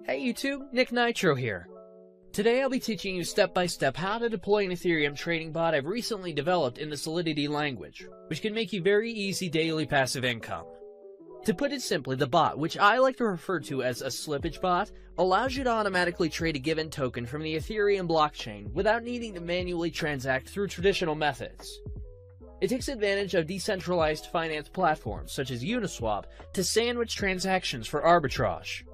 Hey YouTube, Nick Nitro here. Today I'll be teaching you step by step how to deploy an Ethereum trading bot I've recently developed in the Solidity language, which can make you very easy daily passive income. To put it simply, the bot, which I like to refer to as a slippage bot, allows you to automatically trade a given token from the Ethereum blockchain without needing to manually transact through traditional methods. It takes advantage of decentralized finance platforms such as Uniswap to sandwich transactions for arbitrage.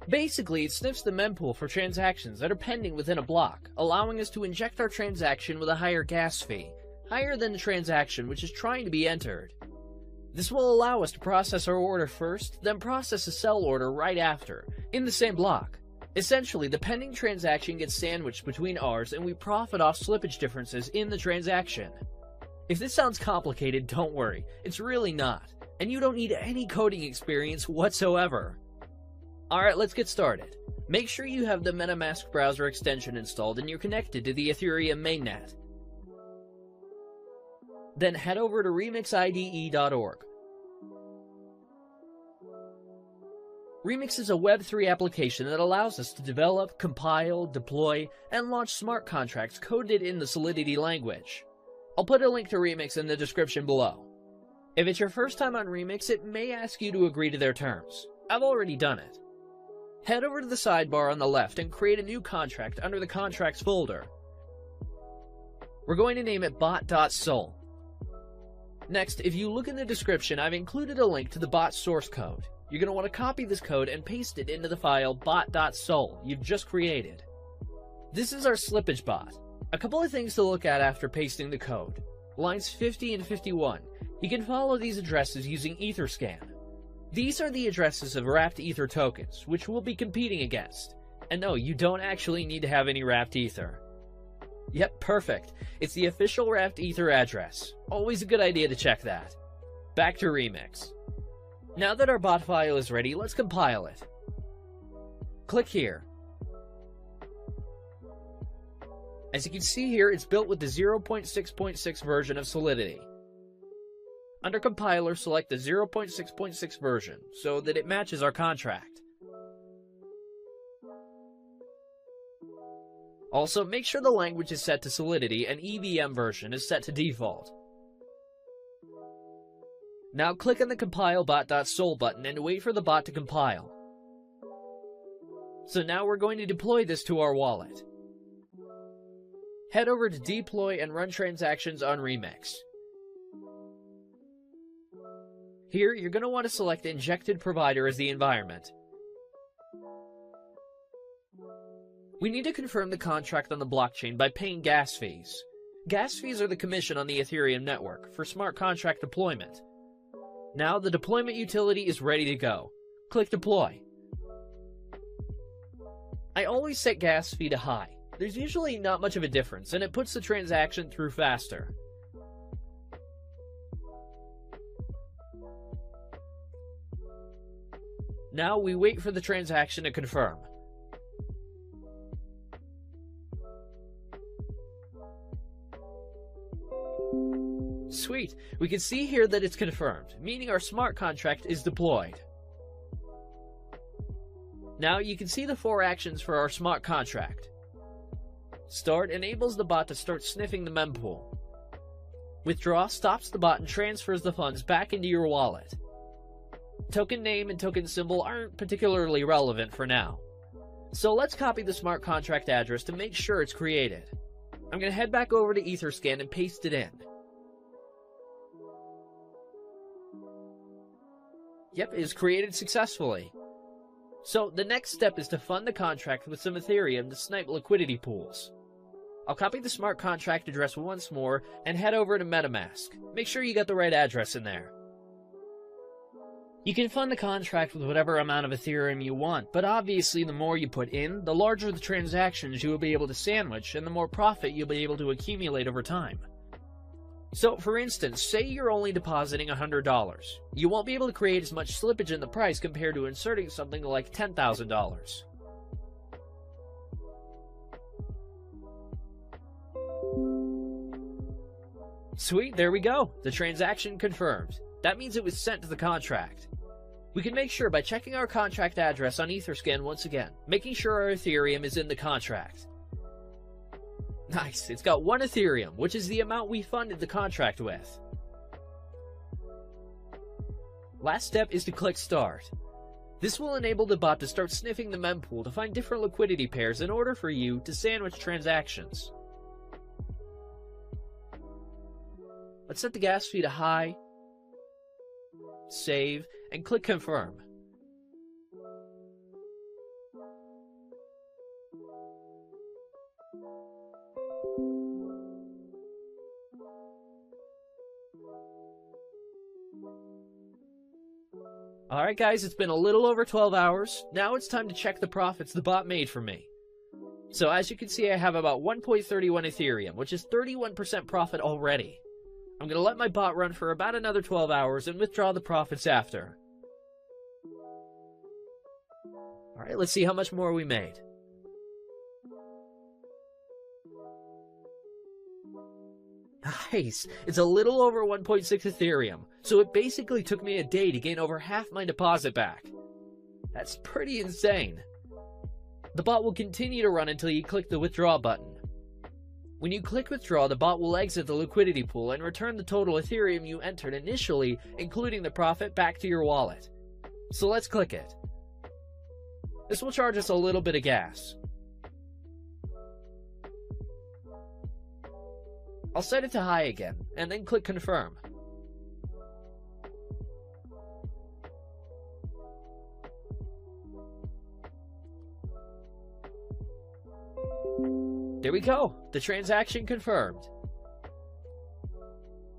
Basically, it sniffs the mempool for transactions that are pending within a block, allowing us to inject our transaction with a higher gas fee, higher than the transaction which is trying to be entered. This will allow us to process our order first, then process a sell order right after, in the same block. Essentially, the pending transaction gets sandwiched between ours and we profit off slippage differences in the transaction. If this sounds complicated, don't worry, it's really not, and you don't need any coding experience whatsoever. Alright, let's get started. Make sure you have the MetaMask browser extension installed and you're connected to the Ethereum mainnet. Then head over to remixide.org. Remix is a Web3 application that allows us to develop, compile, deploy, and launch smart contracts coded in the Solidity language. I'll put a link to Remix in the description below. If it's your first time on Remix, it may ask you to agree to their terms. I've already done it. Head over to the sidebar on the left and create a new contract under the Contracts folder. We're going to name it bot.sol. Next, if you look in the description, I've included a link to the bot source code. You're going to want to copy this code and paste it into the file bot.sol you've just created. This is our slippage bot. A couple of things to look at after pasting the code. Lines 50 and 51. You can follow these addresses using Etherscan. These are the addresses of wrapped Ether tokens, which we'll be competing against. And no, you don't actually need to have any wrapped Ether. Yep, perfect. It's the official wrapped Ether address. Always a good idea to check that. Back to Remix. Now that our bot file is ready, let's compile it. Click here. As you can see here, it's built with the 0.6.6 version of Solidity. Under Compiler, select the 0.6.6 version, so that it matches our contract. Also, make sure the language is set to Solidity and EVM version is set to default. Now click on the Compile bot.sol button and wait for the bot to compile. So now we're going to deploy this to our wallet. Head over to Deploy and run transactions on Remix. Here, you're going to want to select Injected Provider as the environment. We need to confirm the contract on the blockchain by paying gas fees. Gas fees are the commission on the Ethereum network for smart contract deployment. Now, the deployment utility is ready to go. Click Deploy. I always set gas fee to high. There's usually not much of a difference, and it puts the transaction through faster. Now we wait for the transaction to confirm. Sweet, we can see here that it's confirmed, meaning our smart contract is deployed. Now you can see the 4 actions for our smart contract. Start enables the bot to start sniffing the mempool. Withdraw stops the bot and transfers the funds back into your wallet. Token name and token symbol aren't particularly relevant for now. So let's copy the smart contract address to make sure it's created. I'm going to head back over to Etherscan and paste it in. Yep, it is created successfully. So the next step is to fund the contract with some Ethereum to snipe liquidity pools. I'll copy the smart contract address once more and head over to MetaMask. Make sure you got the right address in there. You can fund the contract with whatever amount of Ethereum you want, but obviously the more you put in, the larger the transactions you will be able to sandwich and the more profit you'll be able to accumulate over time. So, for instance, say you're only depositing $100. You won't be able to create as much slippage in the price compared to inserting something like $10,000. Sweet, there we go. The transaction confirmed. That means it was sent to the contract. We can make sure by checking our contract address on Etherscan once again, making sure our Ethereum is in the contract. Nice, it's got 1 Ethereum, which is the amount we funded the contract with. Last step is to click Start. This will enable the bot to start sniffing the mempool to find different liquidity pairs in order for you to sandwich transactions. Let's set the gas fee to high, save, and click Confirm. Alright guys, it's been a little over 12 hours. Now it's time to check the profits the bot made for me. So as you can see, I have about 1.31 Ethereum, which is 31% profit already. I'm going to let my bot run for about another 12 hours and withdraw the profits after. Alright, let's see how much more we made. Nice! It's a little over 1.6 Ethereum, so it basically took me a day to gain over half my deposit back. That's pretty insane. The bot will continue to run until you click the withdraw button. When you click withdraw, the bot will exit the liquidity pool and return the total Ethereum you entered initially, including the profit, back to your wallet. So let's click it. This will charge us a little bit of gas. I'll set it to high again, and then click Confirm. There we go! The transaction confirmed.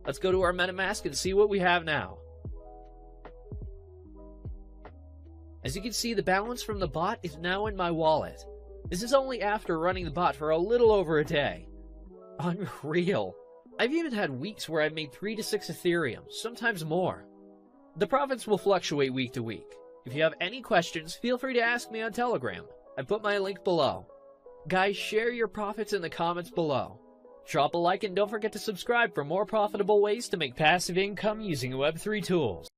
Let's go to our MetaMask and see what we have now. As you can see, the balance from the bot is now in my wallet. This is only after running the bot for a little over a day. Unreal. I've even had weeks where I've made 3 to 6 Ethereum, sometimes more. The profits will fluctuate week to week. If you have any questions, feel free to ask me on Telegram. I put my link below. Guys, share your profits in the comments below. Drop a like and don't forget to subscribe for more profitable ways to make passive income using Web3 tools.